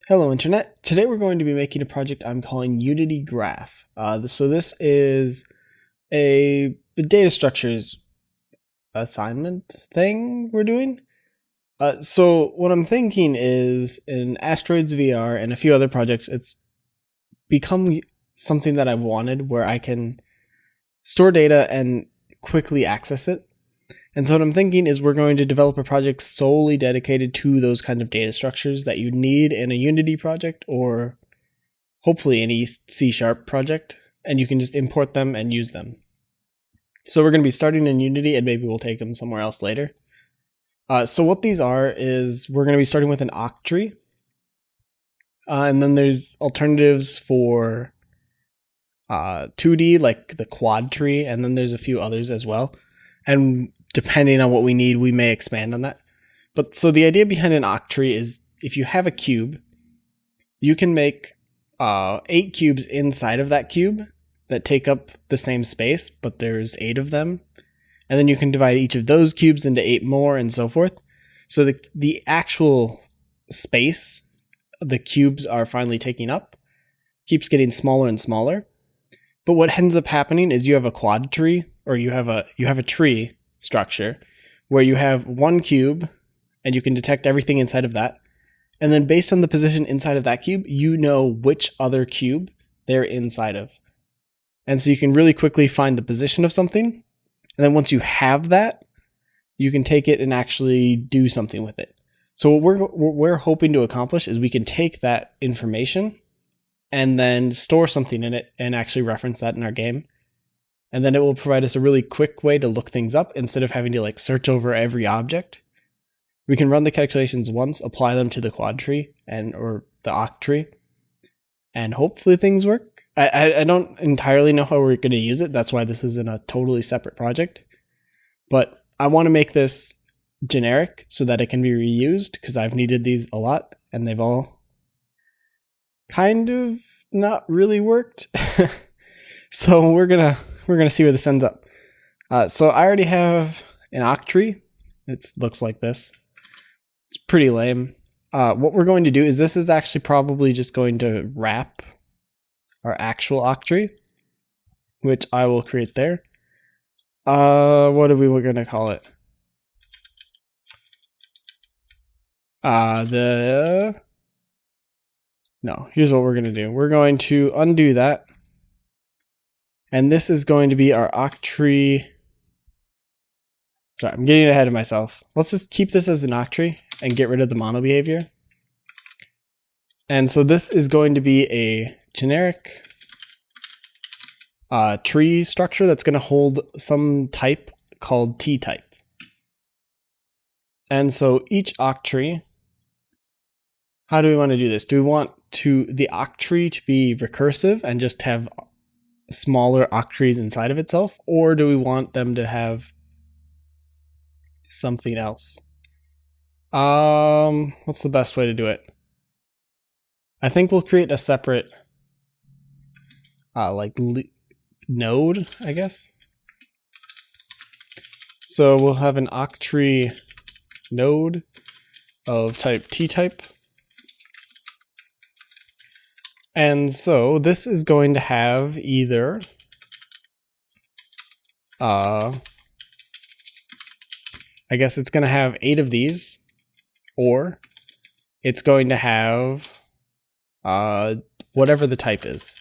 Hello Internet. Today we're going to be making a project I'm calling Unity Graph. So this is a data structures assignment thing we're doing. So what I'm thinking is in Asteroids VR and a few other projects, it's become something that I've wanted where I can store data and quickly access it. And so what I'm thinking is we're going to develop a project solely dedicated to those kinds of data structures that you need in a Unity project or hopefully any C# project, and you can just import them and use them. So we're going to be starting in Unity and maybe we'll take them somewhere else later. So what these are is we're going to be starting with an Octree, and then there's alternatives for 2D like the quad tree, and then there's a few others as well. And depending on what we need, we may expand on that. But so the idea behind an octree is if you have a cube, you can make 8 cubes inside of that cube that take up the same space, but there's 8 of them. And then you can divide each of those cubes into 8 more and so forth. So the actual space the cubes are finally taking up keeps getting smaller and smaller. But what ends up happening is you have a quad tree, or you have a tree structure where you have one cube and you can detect everything inside of that. And then based on the position inside of that cube, you know which other cube they're inside of. And so you can really quickly find the position of something. And then once you have that, you can take it and actually do something with it. So what we're hoping to accomplish is we can take that information and then store something in it and actually reference that in our game. And then it will provide us a really quick way to look things up instead of having to like search over every object. We can run the calculations once, apply them to the quad tree or the octree, and hopefully things work. I don't entirely know how we're going to use it. That's why this is in a totally separate project. But I want to make this generic so that it can be reused because I've needed these a lot and they've all kind of not really worked. So we're gonna see where this ends up. So I already have an octree. It looks like this. It's pretty lame. What we're going to do is this is actually probably just going to wrap our actual octree, which I will create there. What are we going to call it? No, here's what we're going to do. We're going to undo that. And this is going to be our octree. Sorry, I'm getting ahead of myself. Let's just keep this as an octree and get rid of the mono behavior. And so this is going to be a generic tree structure that's going to hold some type called T-type. And so each octree, how do we want to do this? Do we want the octree to be recursive and just have smaller octrees inside of itself, or do we want them to have something else? What's the best way to do it? I think we'll create a separate node, I guess. So we'll have an octree node of type T-type. And so this is going to have either I guess it's going to have 8 of these, or it's going to have whatever the type is.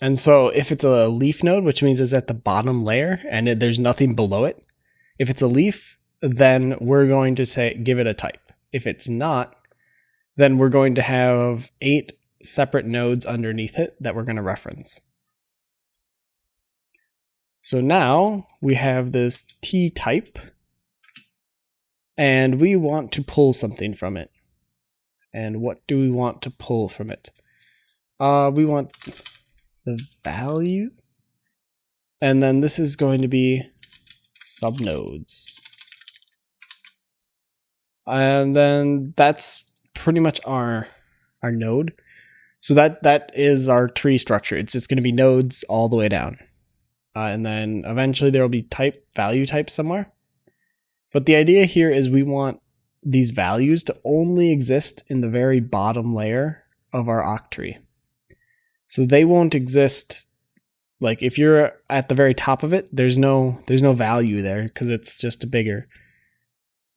And so if it's a leaf node, which means it's at the bottom layer and there's nothing below it, if it's a leaf, then we're going to give it a type. If it's not, then we're going to have 8 separate nodes underneath it that we're going to reference. So now we have this T-type, and we want to pull something from it. And what do we want to pull from it? We want the value, and then this is going to be subnodes. And then that's pretty much our node. So that is our tree structure. It's just going to be nodes all the way down. And then eventually there will be value types somewhere. But the idea here is we want these values to only exist in the very bottom layer of our Octree. So they won't exist, like if you're at the very top of it, there's no value there because it's just bigger.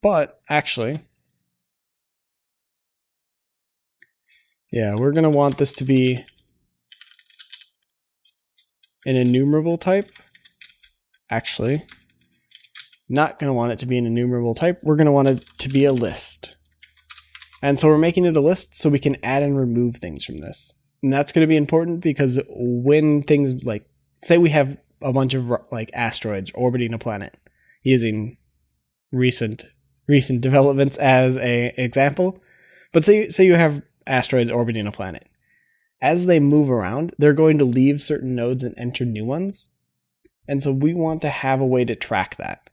But actually, yeah, we're going to want this to be an enumerable type. Actually, not going to want it to be an enumerable type. We're going to want it to be a list. And so we're making it a list so we can add and remove things from this. And that's going to be important because when things like, say we have a bunch of like asteroids orbiting a planet using recent developments as an example, but say you have asteroids orbiting a planet. As they move around, they're going to leave certain nodes and enter new ones. And so we want to have a way to track that.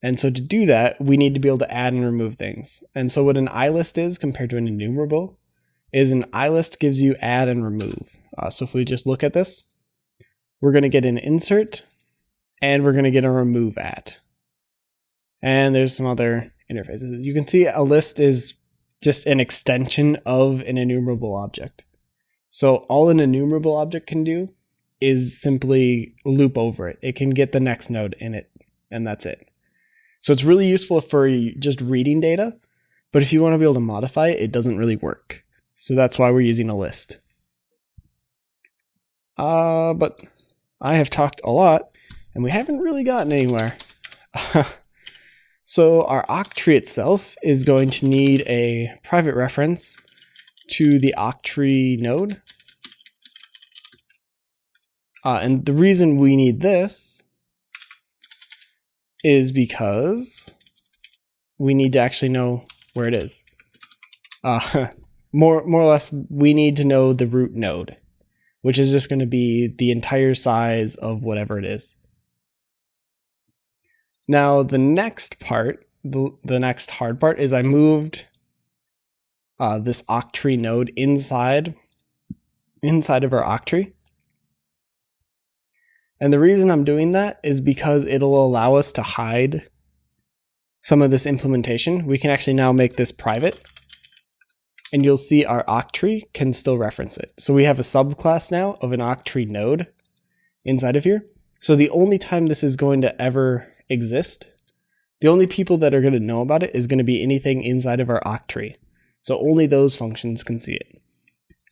And so to do that, we need to be able to add and remove things. And so what an iList is compared to an enumerable is an iList gives you add and remove. So if we just look at this, we're going to get an insert and we're going to get a remove at. And there's some other interfaces. You can see a list is just an extension of an enumerable object. So all an enumerable object can do is simply loop over it. It can get the next node in it, and that's it. So it's really useful for just reading data, but if you want to be able to modify it, it doesn't really work. So that's why we're using a list. But I have talked a lot, and we haven't really gotten anywhere. So our Octree itself is going to need a private reference to the Octree node. And the reason we need this is because we need to actually know where it is. More or less, we need to know the root node, which is just going to be the entire size of whatever it is. Now, the next part, the next hard part, is I moved this Octree node inside of our Octree. And the reason I'm doing that is because it'll allow us to hide some of this implementation. We can actually now make this private, and you'll see our Octree can still reference it. So we have a subclass now of an Octree node inside of here. So the only time this is going to ever exist, the only people that are going to know about it is going to be anything inside of our Octree. So only those functions can see it.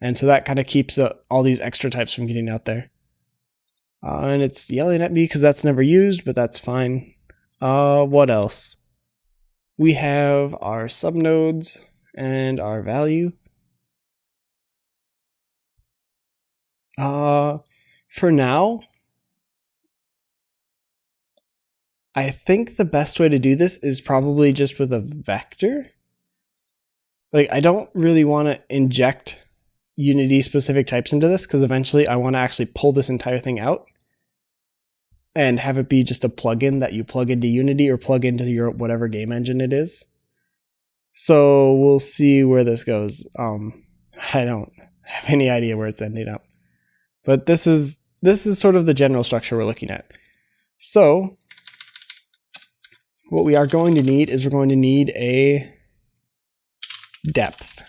And so that kind of keeps all these extra types from getting out there. And it's yelling at me because that's never used, but that's fine. What else? We have our subnodes and our value. For now, I think the best way to do this is probably just with a vector. Like, I don't really want to inject Unity specific types into this because eventually I want to actually pull this entire thing out and have it be just a plugin that you plug into Unity or plug into your whatever game engine it is. So we'll see where this goes. I don't have any idea where it's ending up. But this is sort of the general structure we're looking at. So what we are going to need is we're going to need a depth.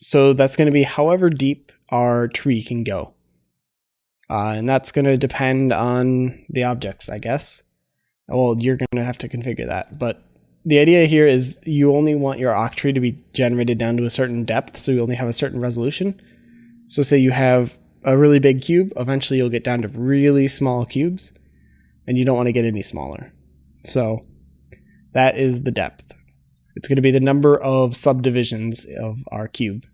So that's going to be however deep our tree can go. And that's going to depend on the objects, I guess. Well, you're going to have to configure that. But the idea here is you only want your Octree to be generated down to a certain depth, so you only have a certain resolution. So say you have a really big cube, eventually you'll get down to really small cubes, and you don't want to get any smaller. So that is the depth. It's going to be the number of subdivisions of our cube.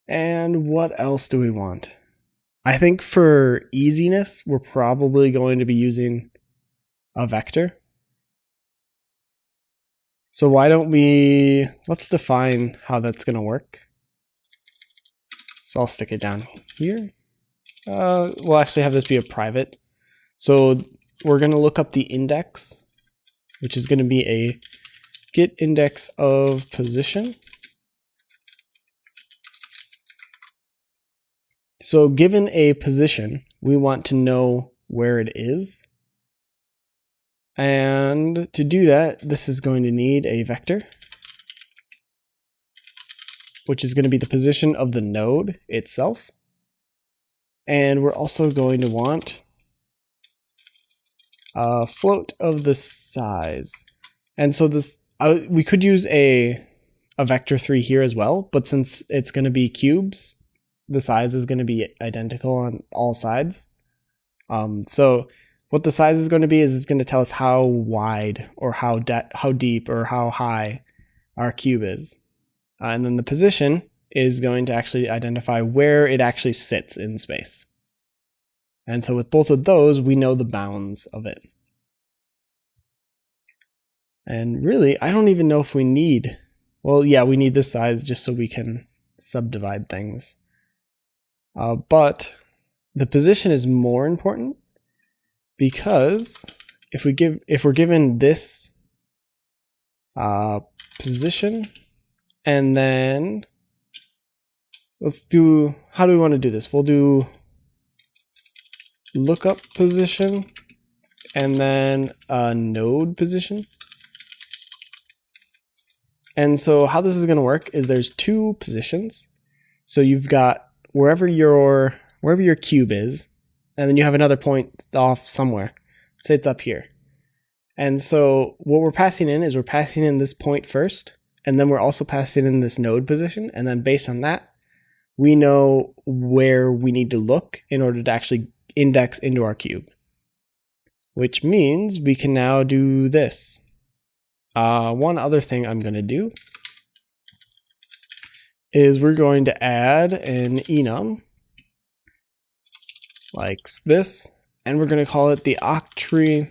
And what else do we want? I think for easiness, we're probably going to be using a vector. So why don't let's define how that's going to work. So I'll stick it down here. We'll actually have this be a private. So we're going to look up the index, which is going to be a get index of position. So given a position, we want to know where it is. And to do that, this is going to need a vector, which is going to be the position of the node itself. And we're also going to want a float of the size. And so this, we could use a vector 3 here as well, but since it's going to be cubes, the size is going to be identical on all sides. So what the size is going to be is it's going to tell us how wide or how deep or how high our cube is. And then the position is going to actually identify where it actually sits in space. And so with both of those, we know the bounds of it. And really, I don't even know if we need, well, yeah, we need this size just so we can subdivide things. But the position is more important because if we're given this position, and then let's do, how do we want to do this? We'll do lookup position and then a node position. And so how this is going to work is there's two positions. So you've got wherever your cube is, and then you have another point off somewhere. Say it's up here. And so what we're passing in is we're passing in this point first, and then we're also passing in this node position, and then based on that, we know where we need to look in order to actually index into our cube. Which means we can now do this. One other thing I'm going to do is we're going to add an enum like this, and we're going to call it the Octree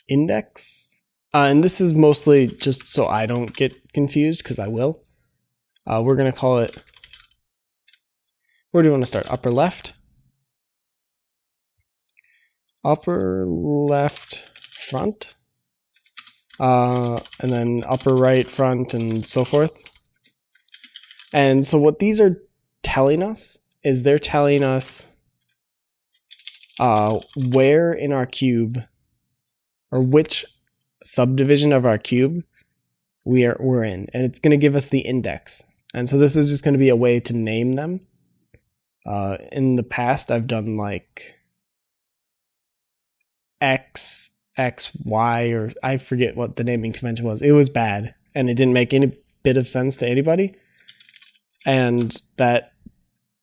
index. And this is mostly just so I don't get confused, because I will. We're going to call it, where do you want to start? Upper left? Upper left front? And then upper right front and so forth. And so what these are telling us is they're telling us where in our cube, or which subdivision of our cube we're in, and it's going to give us the index. And so this is just going to be a way to name them. In the past, I've done like X, Y, or I forget what the naming convention was. It was bad, and it didn't make any bit of sense to anybody. And that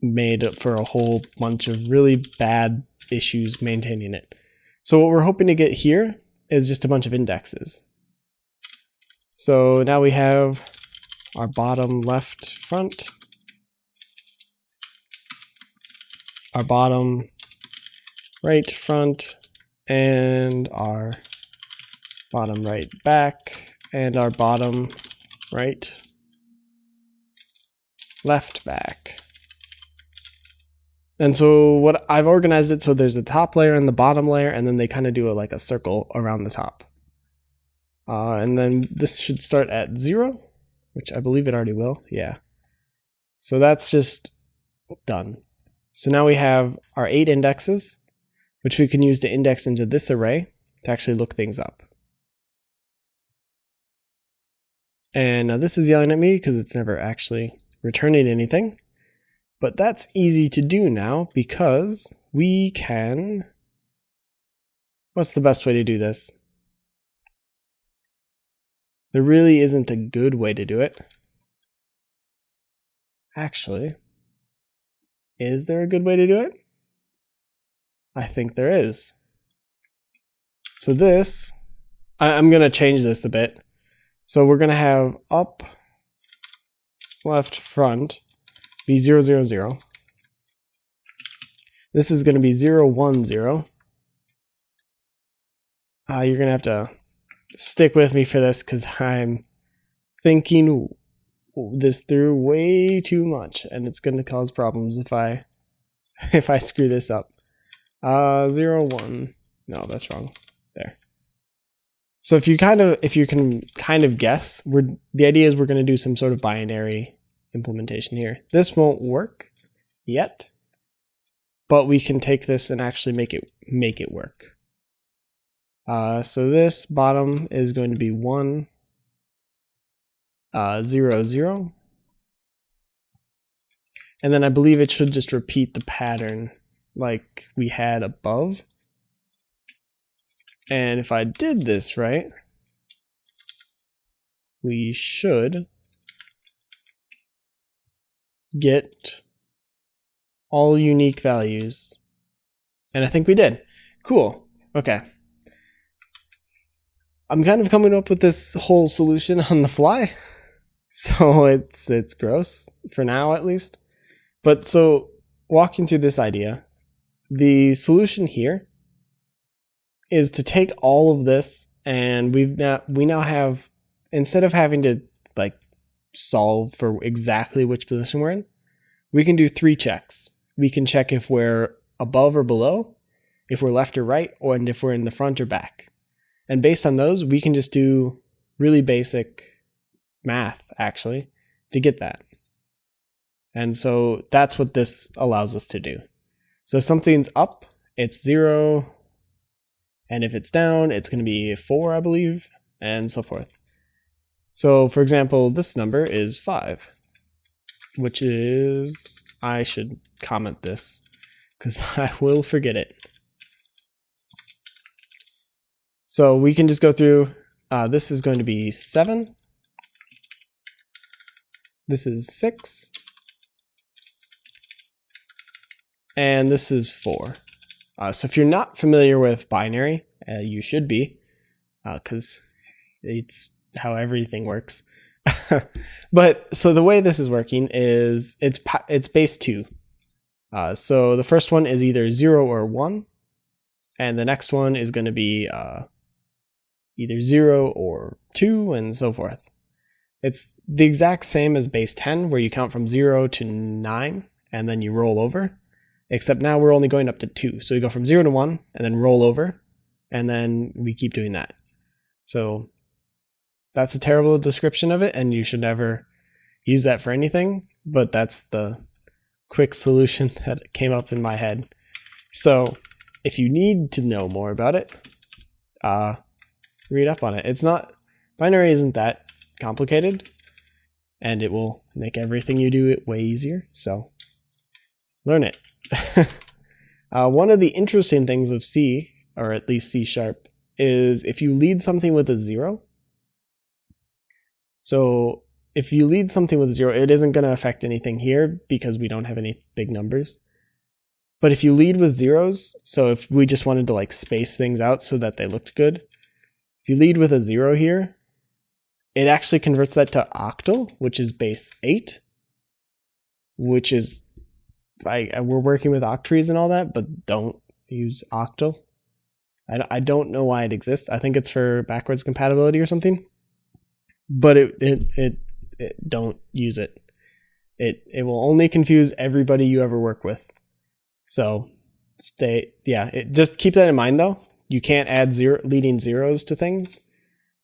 made for a whole bunch of really bad issues maintaining it. So what we're hoping to get here is just a bunch of indexes. So now we have our bottom left front, our bottom right front, and our bottom right back, and our bottom right left back. And so what I've organized it so there's a top layer and the bottom layer, and then they kind of do like a circle around the top. And then this should start at 0, which I believe it already will. Yeah. So that's just done. So now we have our 8 indexes, which we can use to index into this array to actually look things up. And now this is yelling at me because it's never actually returning anything. But that's easy to do now because we can... What's the best way to do this? There really isn't a good way to do it. Actually, is there a good way to do it? I think there is. So this, I'm going to change this a bit. So we're going to have up, left, front be 0, 0, 0. This is going to be 0, 1, 0. You're going to have to stick with me for this because I'm thinking this through way too much, and it's going to cause problems if I screw this up. 0, 1. No, that's wrong. There. So if you can kind of guess, the idea is we're going to do some sort of binary implementation here. This won't work yet, but we can take this and actually make it work. So this bottom is going to be 1, 0, 0. And then I believe it should just repeat the pattern like we had above. And if I did this right, we should get all unique values. And I think we did. Cool. Okay. I'm kind of coming up with this whole solution on the fly. So it's gross for now at least. But so walking through this idea, the solution here is to take all of this, and we now have, instead of having to like solve for exactly which position we're in, we can do 3 checks. We can check if we're above or below, if we're left or right, and if we're in the front or back. And based on those, we can just do really basic math actually to get that. And so that's what this allows us to do. So if something's up, it's 0. And if it's down, it's going to be 4, I believe, and so forth. So for example, this number is 5, which is, I should comment this because I will forget it. So we can just go through, this is going to be 7. This is 6. And this is 4. So if you're not familiar with binary, you should be, because it's how everything works. But so the way this is working is it's base 2. So the first one is either 0 or 1, and the next one is going to be either 0 or 2, and so forth. It's the exact same as base 10, where you count from 0 to 9, and then you roll over. Except now we're only going up to 2. So we go from 0 to 1 and then roll over, and then we keep doing that. So that's a terrible description of it, and you should never use that for anything, but that's the quick solution that came up in my head. So if you need to know more about it, read up on it. It's not, binary isn't that complicated, and it will make everything you do it way easier. So learn it. One of the interesting things of C, or at least C#, is if you lead something with a 0. So if you lead something with a 0, it isn't going to affect anything here because we don't have any big numbers. But if you lead with zeros, so if we just wanted to like space things out so that they looked good, if you lead with a 0 here, it actually converts that to octal, which is base 8, which is, we're working with octrees and all that, but don't use octal. I don't know why it exists. I think it's for backwards compatibility or something, but it don't use it. It will only confuse everybody you ever work with. So just keep that in mind though. You can't add leading zeros to things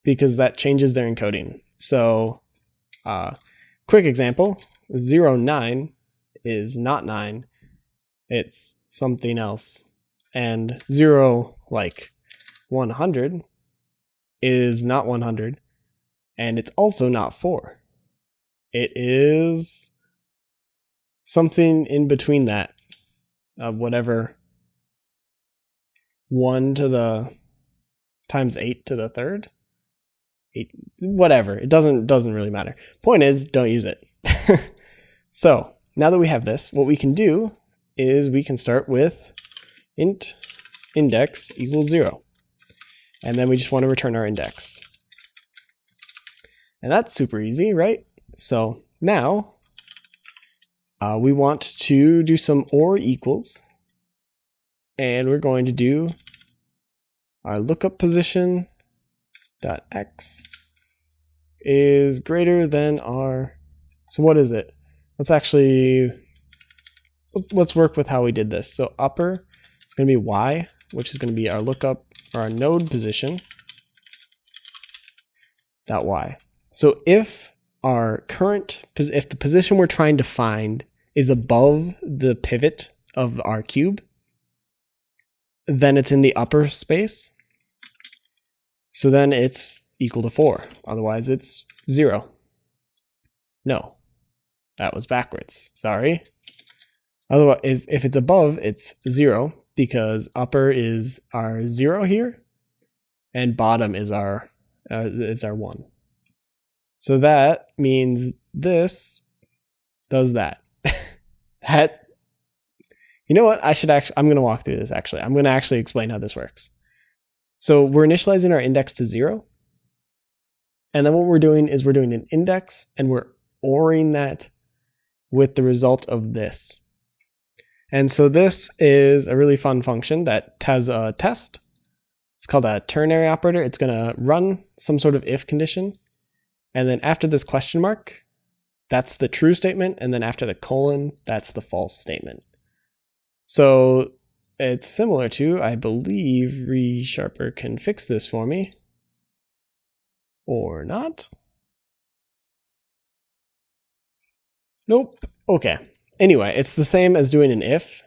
because that changes their encoding. So quick example, 0, 9 is not 9, it's something else. And 0, like 100, is not 100, and it's also not 4. It is something in between that, whatever 1 to the times 8 to the third, 8, whatever. It doesn't really matter. Point is, don't use it. So now that we have this, what we can do is we can start with int index equals 0. And then we just want to return our index. And that's super easy, right? So now we want to do some OR equals. And we're going to do our lookup position dot x is greater than our, so what is it? Let's work with how we did this. So upper is going to be y, which is going to be our lookup or our node position dot y. So if if the position we're trying to find is above the pivot of our cube, then it's in the upper space. So then it's equal to 4. Otherwise it's 0. No, that was backwards. Sorry. Otherwise, if it's above, it's 0 because upper is our 0 here, and bottom is our 1. So that means this does that. You know what? I'm going to walk through this actually. I'm going to actually explain how this works. So we're initializing our index to 0. And then what we're doing is we're doing an index and we're ORing that with the result of this. And so this is a really fun function that has a test. It's called a ternary operator. It's going to run some sort of if condition. And then after this question mark, that's the true statement. And then after the colon, that's the false statement. So it's similar to, I believe ReSharper can fix this for me. Or not. Nope. Okay. Anyway, it's the same as doing an if.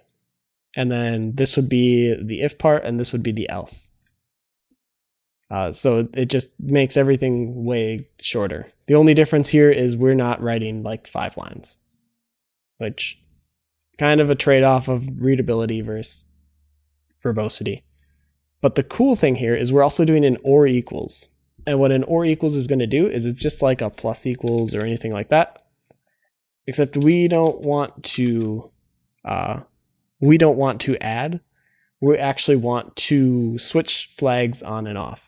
And then this would be the if part and this would be the else. So it just makes everything way shorter. The only difference here is we're not writing like 5 lines, which kind of a trade-off of readability versus verbosity. But the cool thing here is we're also doing an or equals. And what an or equals is going to do is it's just like a plus equals or anything like that. Except we don't want to add. We actually want to switch flags on and off.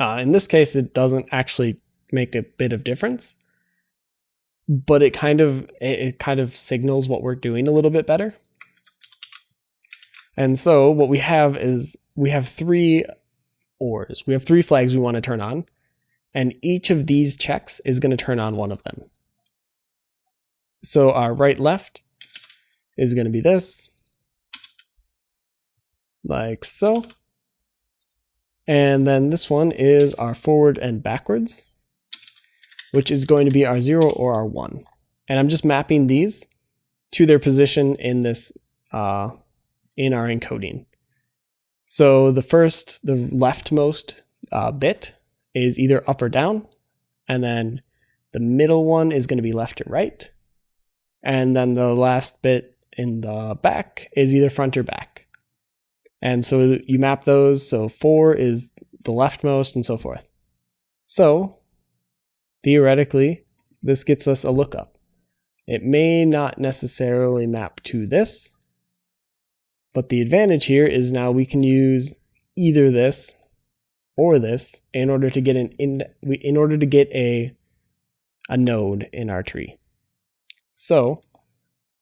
In this case, it doesn't actually make a bit of difference, but it kind of signals what we're doing a little bit better. And so what we have is we have 3 ors. We have 3 flags we want to turn on, and each of these checks is going to turn on one of them. So our right left is going to be this, like so. And then this one is our forward and backwards, which is going to be our 0 or our 1. And I'm just mapping these to their position in this in our encoding. So the leftmost bit is either up or down, and then the middle one is going to be left or right, and then the last bit in the back is either front or back. And so you map those, so 4 is the leftmost and so forth. So theoretically, this gets us a lookup. It may not necessarily map to this, but the advantage here is now we can use either this or this in order to get a node in our tree. So,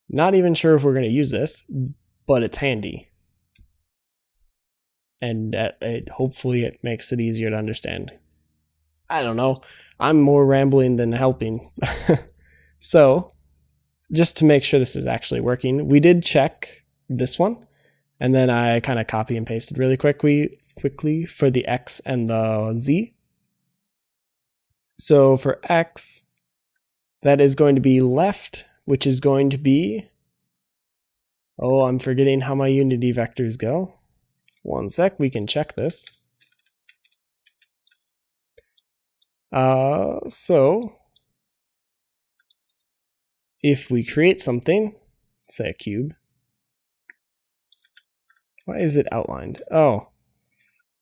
not even sure if we're going to use this, but it's handy. And hopefully it makes it easier to understand. I don't know. I'm more rambling than helping. So, just to make sure this is actually working, we did check this one, and then I kind of copy and pasted really quickly for the X and the Z. So for X, that is going to be left, which is going to be, oh, I'm forgetting how my Unity vectors go. One sec, we can check this. So if we create something, say a cube, why is it outlined? Oh,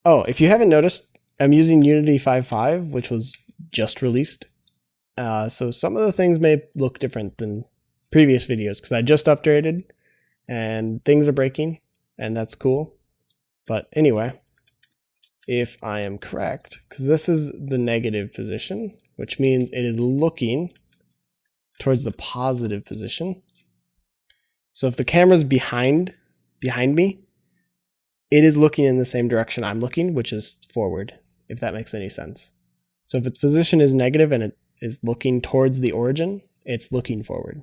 if you haven't noticed, I'm using Unity 5.5, which was just released. So some of the things may look different than previous videos because I just updated and things are breaking, and that's cool. But anyway, if I am correct, because this is the negative position, which means it is looking towards the positive position. So if the camera's behind me, it is looking in the same direction I'm looking, which is forward, if that makes any sense. So if its position is negative and it is looking towards the origin, it's looking forward.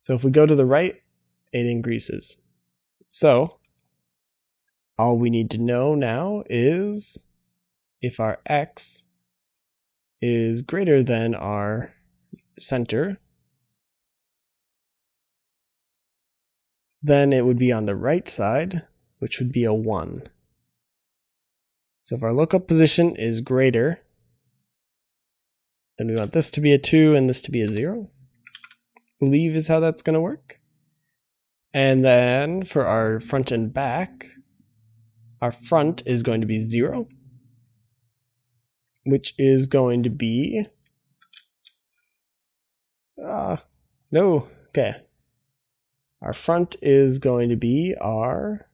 So if we go to the right, it increases. So all we need to know now is if our X is greater than our center, then it would be on the right side, which would be a 1. So if our lookup position is greater, then we want this to be a 2 and this to be a 0. I believe is how that's going to work. And then for our front and back, our front is going to be 0, which is going to be no, okay. Our front is going to be our,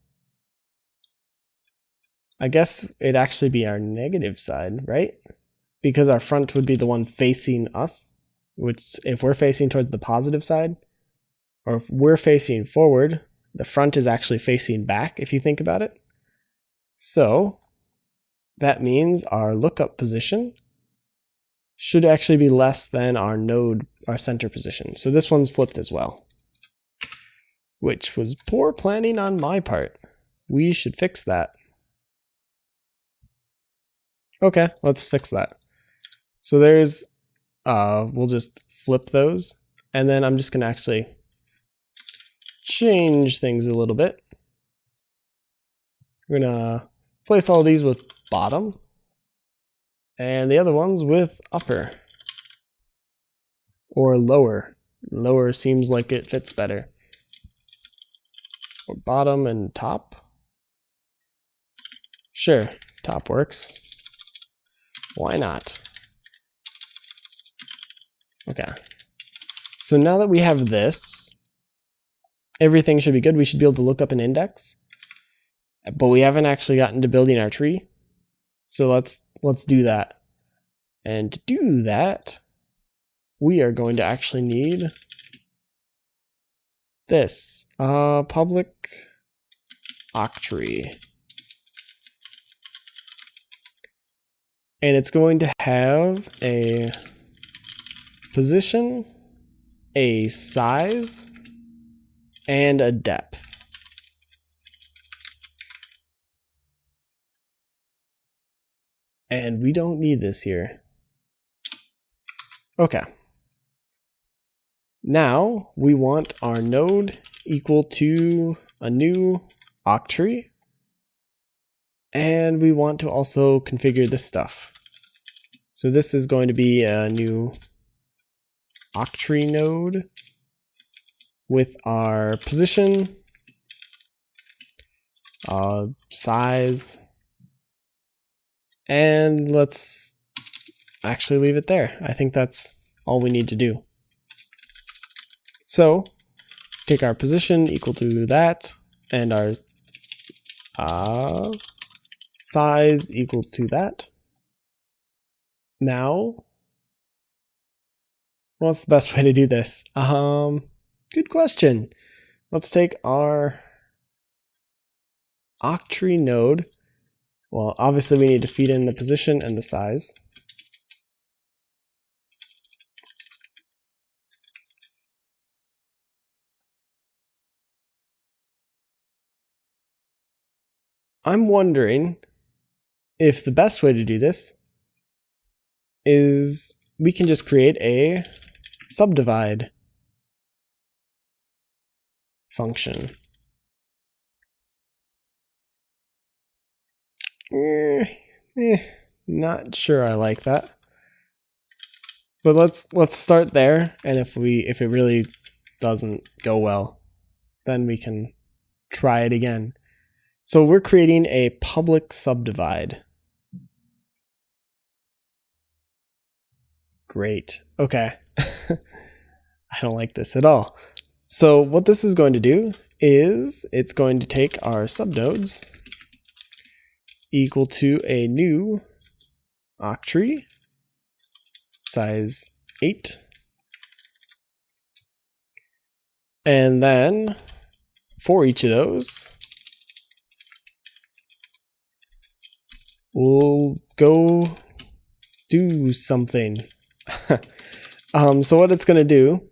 I guess it'd actually be our negative side, right? Because our front would be the one facing us, which if we're facing towards the positive side, or if we're facing forward, the front is actually facing back, if you think about it. So that means our lookup position should actually be less than our node, our center position. So this one's flipped as well, which was poor planning on my part. We should fix that. Okay, let's fix that. So there's, we'll just flip those, and then I'm just gonna actually change things a little bit. We're gonna place all of these with bottom, and the other ones with upper. Or lower. Lower seems like it fits better. Or bottom and top. Sure, top works. Why not? Okay. So now that we have this, everything should be good. We should be able to look up an index. But we haven't actually gotten to building our tree. So let's do that. And to do that, we are going to actually need this public Octree. And it's going to have a position, a size, and a depth. And we don't need this here. Okay. Now we want our node equal to a new Octree. And we want to also configure this stuff. So this is going to be a new Octree node with our position, size, and let's actually leave it there. I think that's all we need to do. So take our position equal to that, and our size equal to that. Now, what's the best way to do this? Good question. Let's take our Octree node. Well, obviously we need to feed in the position and the size. I'm wondering if the best way to do this is we can just create a subdivide function. Not sure I like that. But let's start there, and if it really doesn't go well, then we can try it again. So we're creating a public subdivide. Great. Okay. I don't like this at all. So what this is going to do is it's going to take our subnodes equal to a new Octree, size 8. And then for each of those, we'll go do something. So what it's going to do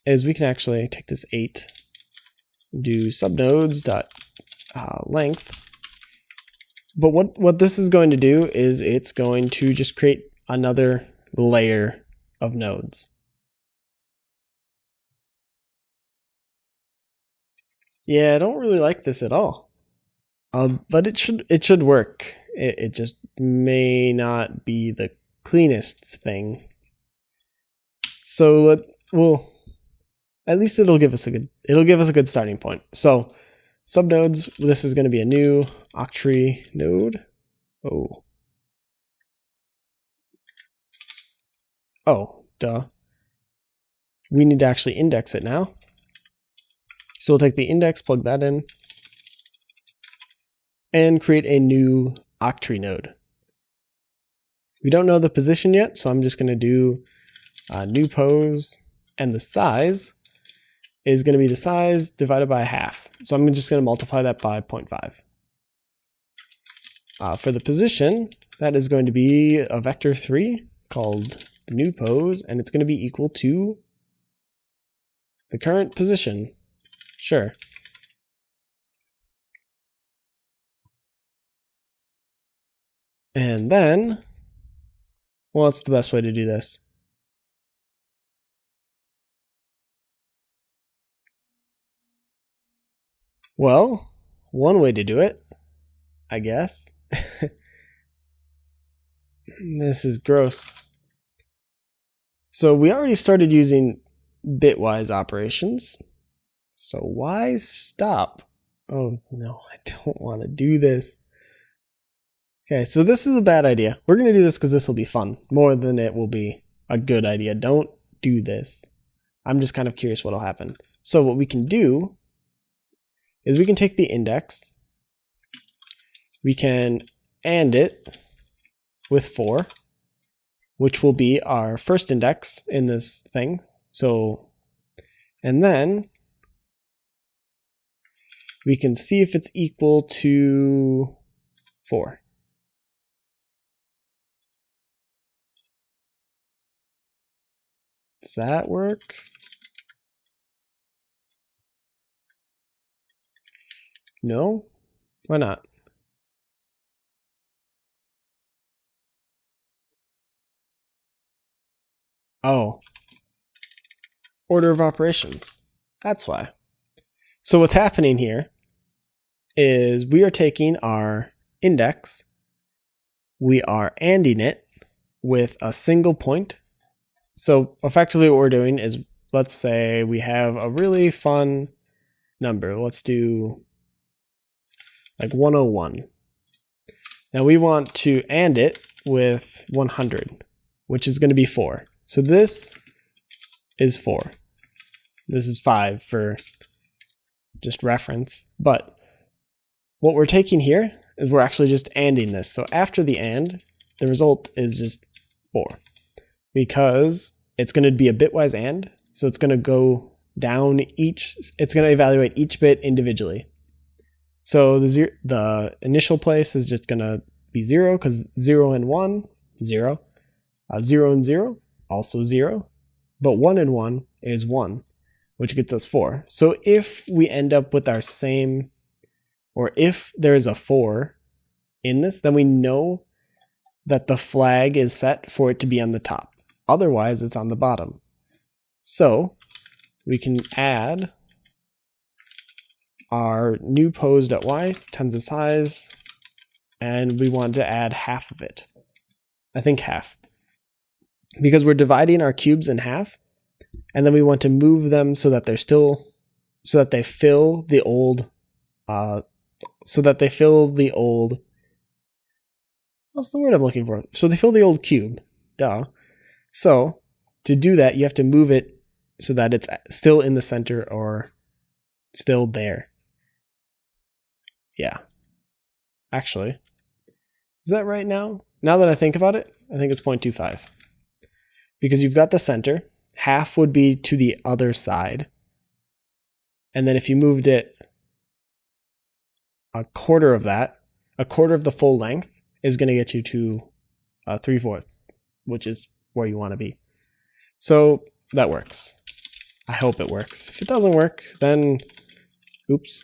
is we can actually take this 8, do subnodes dot length. But what this is going to do is it's going to just create another layer of nodes. Yeah, I don't really like this at all. But it should work. It just may not be the cleanest thing. So at least it'll give us a good starting point. So subnodes, this is going to be a new Octree node. Oh, duh. We need to actually index it now. So we'll take the index, plug that in, and create a new Octree node. We don't know the position yet, so I'm just going to do new pose, and the size is going to be the size divided by half. So I'm just going to multiply that by 0.5. For the position, that is going to be a vector 3 called the new pose, and it's going to be equal to the current position. Sure. And then, well, what's the best way to do this? Well, one way to do it, I guess. This is gross. So we already started using bitwise operations. So why stop? Oh no, I don't want to do this. Okay, so this is a bad idea. We're going to do this because this will be fun, more than it will be a good idea. Don't do this. I'm just kind of curious what will happen. So what we can do is we can take the index, we can AND it with 4, which will be our first index in this thing. So, and then we can see if it's equal to 4. Does that work? No? Why not? Oh. Order of operations. That's why. So what's happening here is we are taking our index, we are ANDing it with a single point. So effectively what we're doing is, let's say we have a really fun number. Let's do like 101. Now we want to AND it with 100, which is going to be 4. So this is 4. This is 5 for just reference. But what we're taking here is we're actually just ANDing this. So after the AND, the result is just 4. Because it's going to be a bitwise AND. So it's going to go down it's going to evaluate each bit individually. So the initial place is just going to be 0 because 0 and 1, 0. 0 and 0, also 0. But 1 and 1 is 1, which gets us 4. So if we end up with our same, or if there is a 4 in this, then we know that the flag is set for it to be on the top. Otherwise, it's on the bottom. So we can add our new pose.y times the size, and we want to add half of it. I think half. Because we're dividing our cubes in half, and then we want to move them so that they fill the old, what's the word I'm looking for? So they fill the old cube, duh. So to do that, you have to move it so that it's still in the center or still there. Yeah. Actually, is that right now? Now that I think about it, I think it's 0.25. Because you've got the center, half would be to the other side. And then if you moved it a quarter of that, a quarter of the full length is going to get you to 3/4, which is where you want to be. So that works. I hope it works. If it doesn't work, then oops.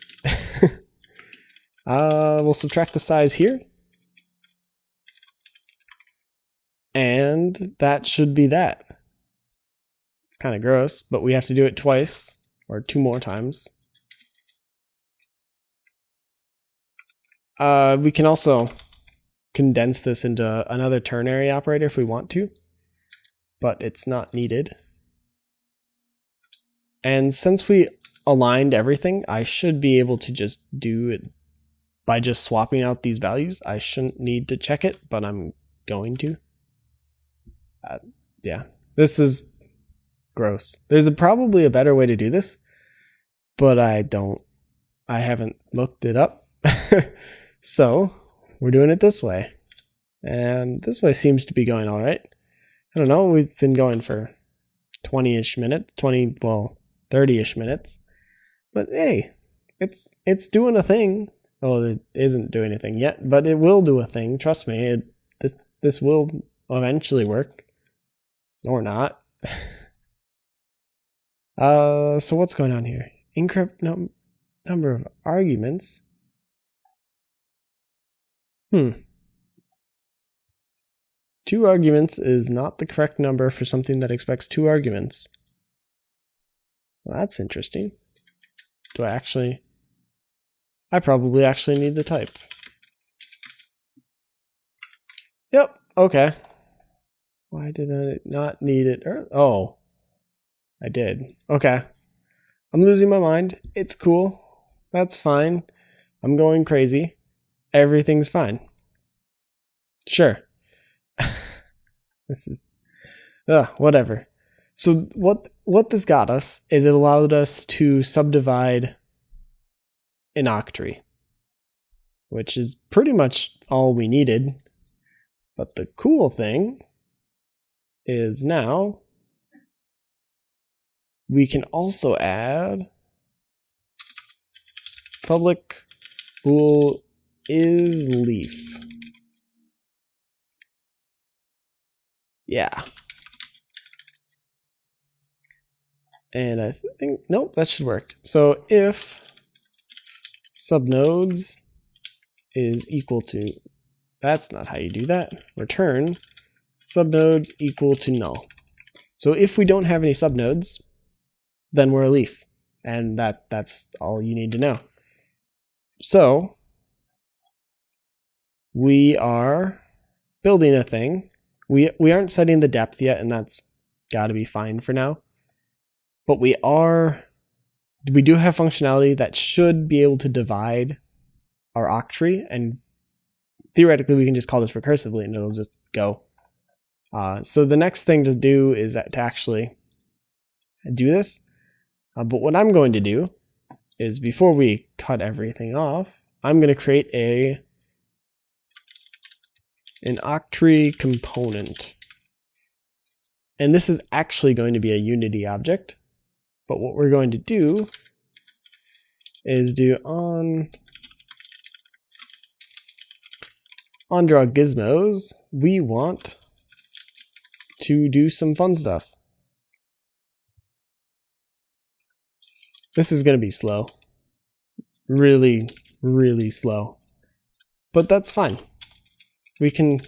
We'll subtract the size here. And that should be that. It's kind of gross, but we have to do it twice or 2 more times. We can also condense this into another ternary operator if we want to, but it's not needed. And since we aligned everything, I should be able to just do it by just swapping out these values. I shouldn't need to check it, but I'm going to. Yeah, this is gross. There's probably a better way to do this, but I haven't looked it up. So we're doing it this way. And this way seems to be going all right. I don't know, we've been going for 20-ish minutes, 30-ish minutes. But hey, it's doing a thing. Well, it isn't doing anything yet, but it will do a thing. Trust me, this will eventually work. Or not. So what's going on here? Encrypt number of arguments. 2 arguments is not the correct number for something that expects 2 arguments. Well, that's interesting. I probably actually need the type. Yep, okay. Why did I not need it? Oh, I did. Okay. I'm losing my mind. It's cool. That's fine. I'm going crazy. Everything's fine. Sure. This is whatever. So what this got us is it allowed us to subdivide an octree, which is pretty much all we needed. But the cool thing is now we can also add public bool is leaf. Yeah. And I think, nope, that should work. So if subnodes is equal to, that's not how you do that, return subnodes equal to null. So if we don't have any subnodes, then we're a leaf. And that's all you need to know. So we are building a thing. We aren't setting the depth yet, and that's got to be fine for now. But we do have functionality that should be able to divide our octree, and theoretically we can just call this recursively and it'll just go. So the next thing to do is to actually do this. But what I'm going to do is, before we cut everything off, I'm going to create an Octree component. And this is actually going to be a Unity object. But what we're going to do is do on draw gizmos, we want to do some fun stuff. This is going to be slow. Really, really slow. But that's fine. We can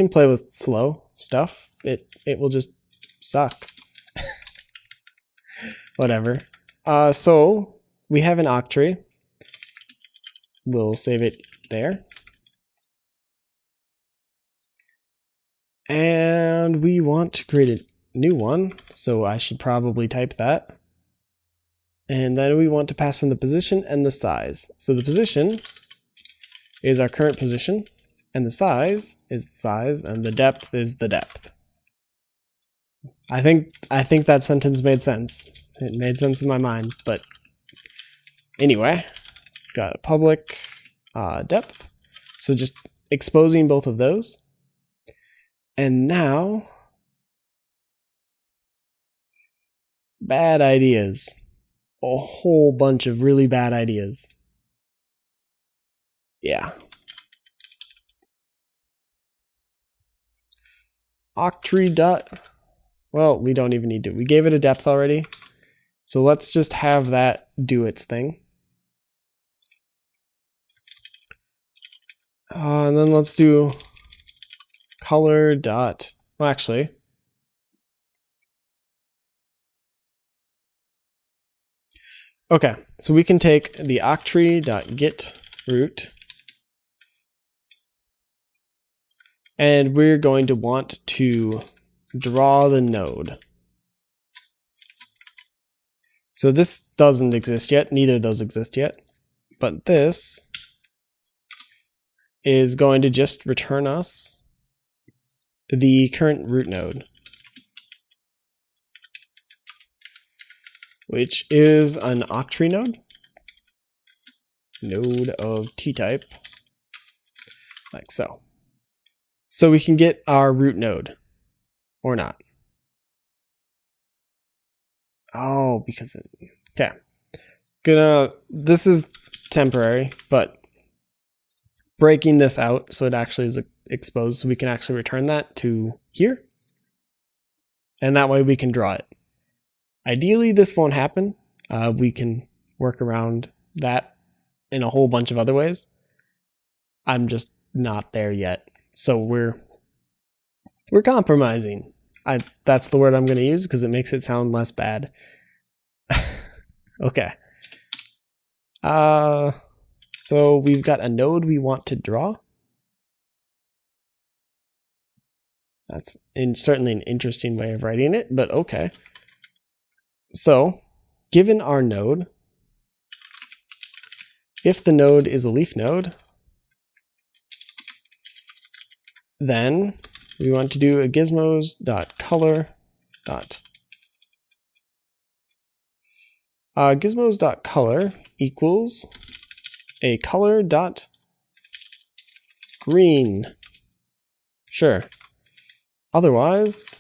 play with slow stuff. It will just suck. Whatever. So we have an octree. We'll save it there. And we want to create a new one, so I should probably type that. And then we want to pass in the position and the size. So the position is our current position, and the size is the size, and the depth is the depth. I think that sentence made sense. It made sense in my mind, but anyway, got a public depth. So just exposing both of those. And now, bad ideas. A whole bunch of really bad ideas. Yeah. Octree dot. Well, we don't even need to. We gave it a depth already. So let's just have that do its thing. And then let's do color dot. Well, actually, okay, so we can take the octree.get root And we're going to want to draw the node. So this doesn't exist yet, neither of those exist yet, but this is going to just return us the current root node, which is an Octree node of T-type, like so. So we can get our root node, or not. Oh, because okay. This is temporary, but breaking this out so it actually is exposed, so we can actually return that to here, and that way we can draw it. Ideally, this won't happen. We can work around that in a whole bunch of other ways. I'm just not there yet, so we're compromising. That's the word I'm going to use because it makes it sound less bad. Okay. So we've got a node we want to draw. That's certainly an interesting way of writing it, but okay. So, given our node, if the node is a leaf node, then we want to do a gizmos.color. Gizmos.color equals a color.green. Sure. Otherwise,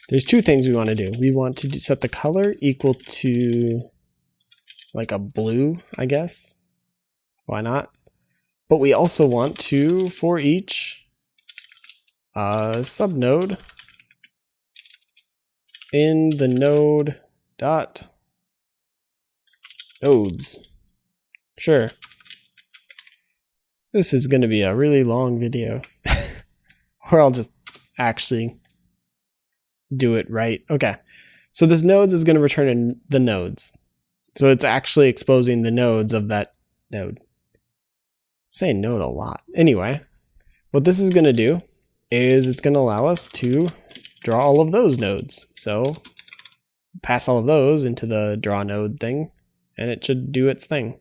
there's two things we want to do. We want to set the color equal to like a blue, I guess. Why not? But we also want to, for each subnode in the node dot nodes. Sure. This is going to be a really long video. Or I'll just actually do it right. Okay. So this nodes is going to return in the nodes. So it's actually exposing the nodes of that node. I'm saying node a lot. Anyway, what this is going to do is it's going to allow us to draw all of those nodes. So pass all of those into the draw node thing, and it should do its thing.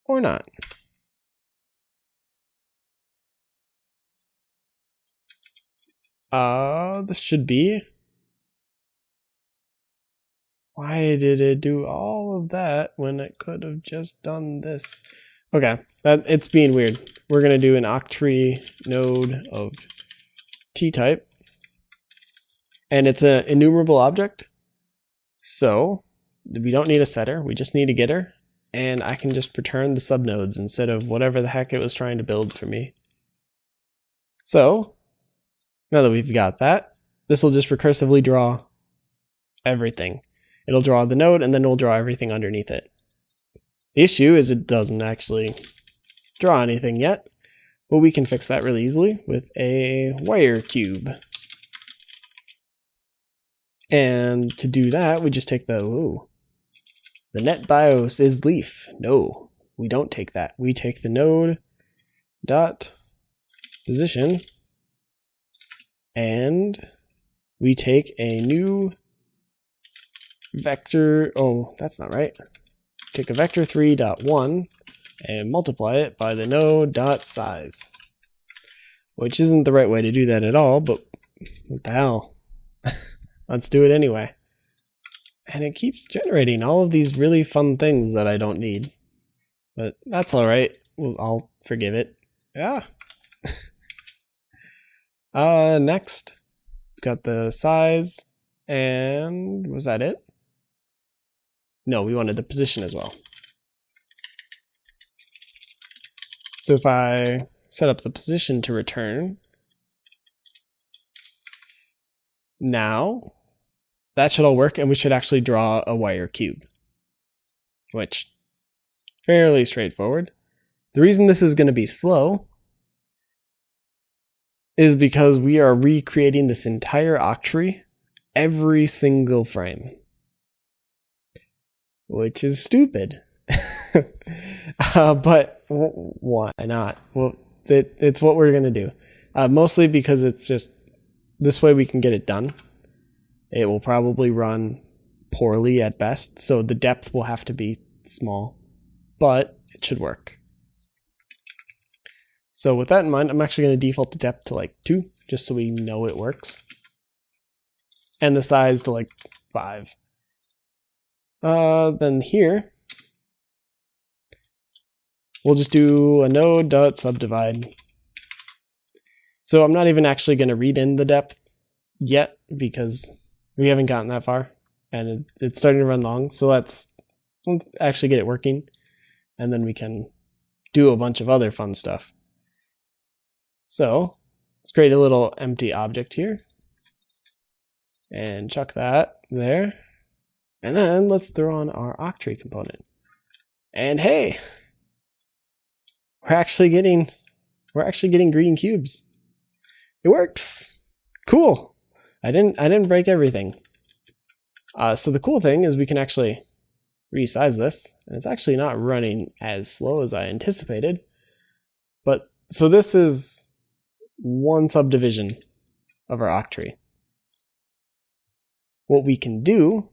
Or not. This should be. Why did it do all of that when it could have just done this? Okay, it's being weird. We're gonna do an Octree node of T-type, and it's an enumerable object. So we don't need a setter, we just need a getter, and I can just return the subnodes instead of whatever the heck it was trying to build for me. So now that we've got that, this will just recursively draw everything. It'll draw the node and then it'll draw everything underneath it. The issue is it doesn't actually draw anything yet, but we can fix that really easily with a wire cube. And to do that, we just take the net BIOS is leaf. No, we don't take that. We take the node dot position, and we take a new vector. Oh, that's not right. Take a vector3.1 and multiply it by the node dot size, which isn't the right way to do that at all, but what the hell. Let's do it anyway. And it keeps generating all of these really fun things that I don't need. But that's alright. I'll forgive it. Yeah. Next, we've got the size. And was that it? No, we wanted the position as well. So if I set up the position to return, now that should all work, and we should actually draw a wire cube, which fairly straightforward. The reason this is going to be slow is because we are recreating this entire Octree every single frame, which is stupid. But why not? Well, it's what we're going to do. Mostly because it's just this way we can get it done. It will probably run poorly at best, so the depth will have to be small, but it should work. So with that in mind, I'm actually going to default the depth to like 2, just so we know it works. And the size to like 5. Then here, we'll just do a node.subdivide. So I'm not even actually going to read in the depth yet because we haven't gotten that far and it's starting to run long. So let's actually get it working and then we can do a bunch of other fun stuff. So let's create a little empty object here and chuck that there. And then let's throw on our Octree component. And hey, we're actually getting green cubes. It works. Cool. I didn't break everything. So the cool thing is we can actually resize this, and it's actually not running as slow as I anticipated. But so this is one subdivision of our Octree. What we can do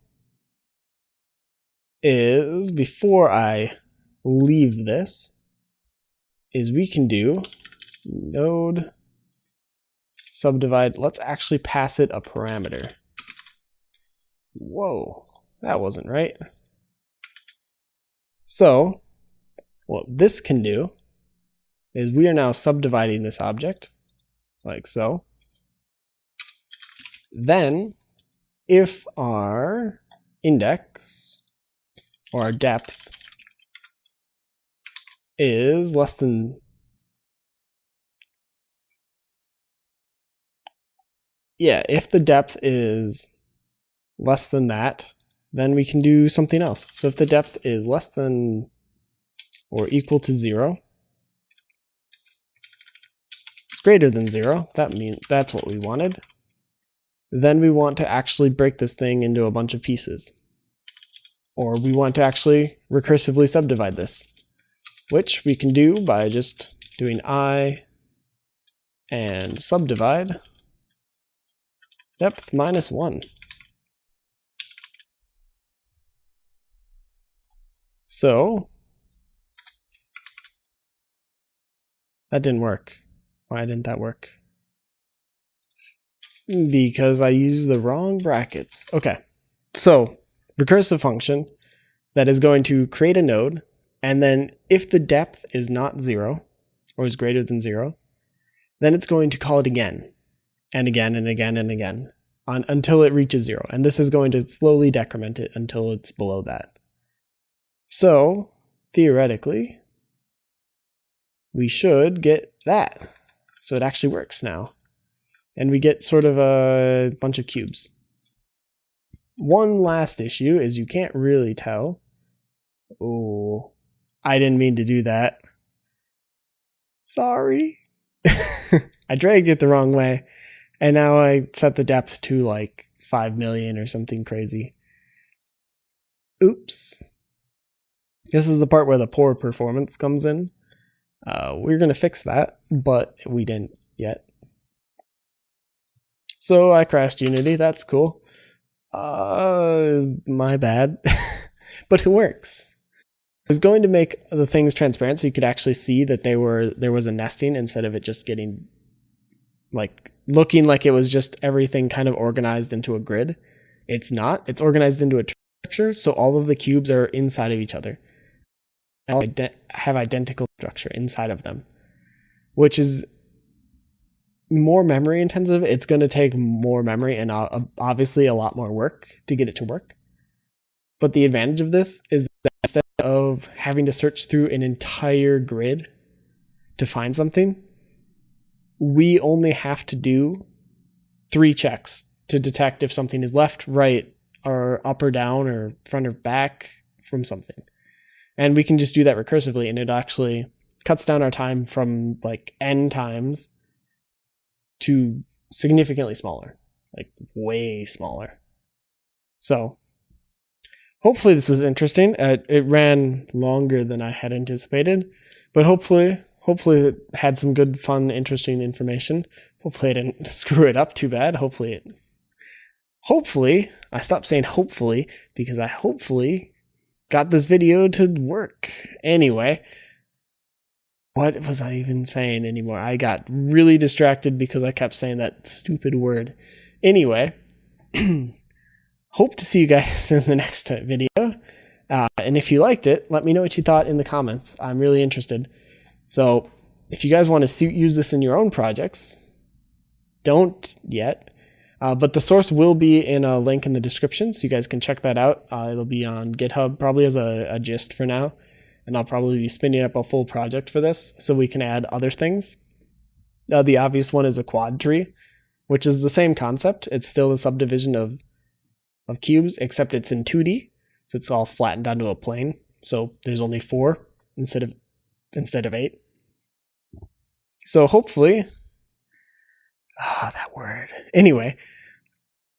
is, before I leave this, is we can do node subdivide. Let's actually pass it a parameter. Whoa, that wasn't right. So what this can do is we are now subdividing this object like so. Then if our index or our depth is less than if the depth is less than that, then we can do something else. So if the depth is less than or equal to 0, it's greater than 0, that's what we wanted. Then we want to actually break this thing into a bunch of pieces. Or we want to actually recursively subdivide this, which we can do by just doing I and subdivide depth -1. So that didn't work. Why didn't that work? Because I used the wrong brackets. Okay, so recursive function that is going to create a node, and then if the depth is not 0 or is greater than 0, then it's going to call it again and again and again and again until it reaches 0. And this is going to slowly decrement it until it's below that. So theoretically, we should get that. So it actually works now. And we get sort of a bunch of cubes. One last issue is you can't really tell. Oh, I didn't mean to do that. Sorry. I dragged it the wrong way. And now I set the depth to like 5 million or something crazy. Oops. This is the part where the poor performance comes in. We're going to fix that, but we didn't yet. So I crashed Unity. That's cool. My bad. But it works. I was going to make the things transparent so you could actually see that there was a nesting instead of it just getting like looking like it was just everything kind of organized into a grid. It's not. It's organized into a structure, so all of the cubes are inside of each other. Have identical structure inside of them, which is more memory intensive. It's going to take more memory and obviously a lot more work to get it to work. But the advantage of this is that instead of having to search through an entire grid to find something, we only have to do 3 checks to detect if something is left, right, or up or down, or front or back from something. And we can just do that recursively, and it actually cuts down our time from like n times to significantly smaller, like way smaller. So hopefully this was interesting. It ran longer than I had anticipated, but hopefully it had some good, fun, interesting information. Hopefully I didn't screw it up too bad. Hopefully, I stopped saying hopefully because I hopefully got this video to work. Anyway, what was I even saying anymore? I got really distracted because I kept saying that stupid word. Anyway, hope to see you guys in the next video. And if you liked it, let me know what you thought in the comments. I'm really interested. So if you guys want to use this in your own projects, don't yet. But the source will be in a link in the description, so you guys can check that out. It'll be on GitHub, probably as a gist for now. And I'll probably be spinning up a full project for this, so we can add other things. The obvious one is a quad tree, which is the same concept. It's still a subdivision of cubes, except it's in 2D, so it's all flattened onto a plane. So there's only 4 instead of 8. So hopefully, that word. Anyway,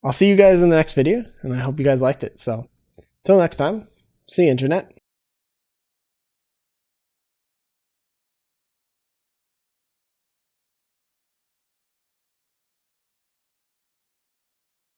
I'll see you guys in the next video, and I hope you guys liked it. So, till next time, see you, Internet.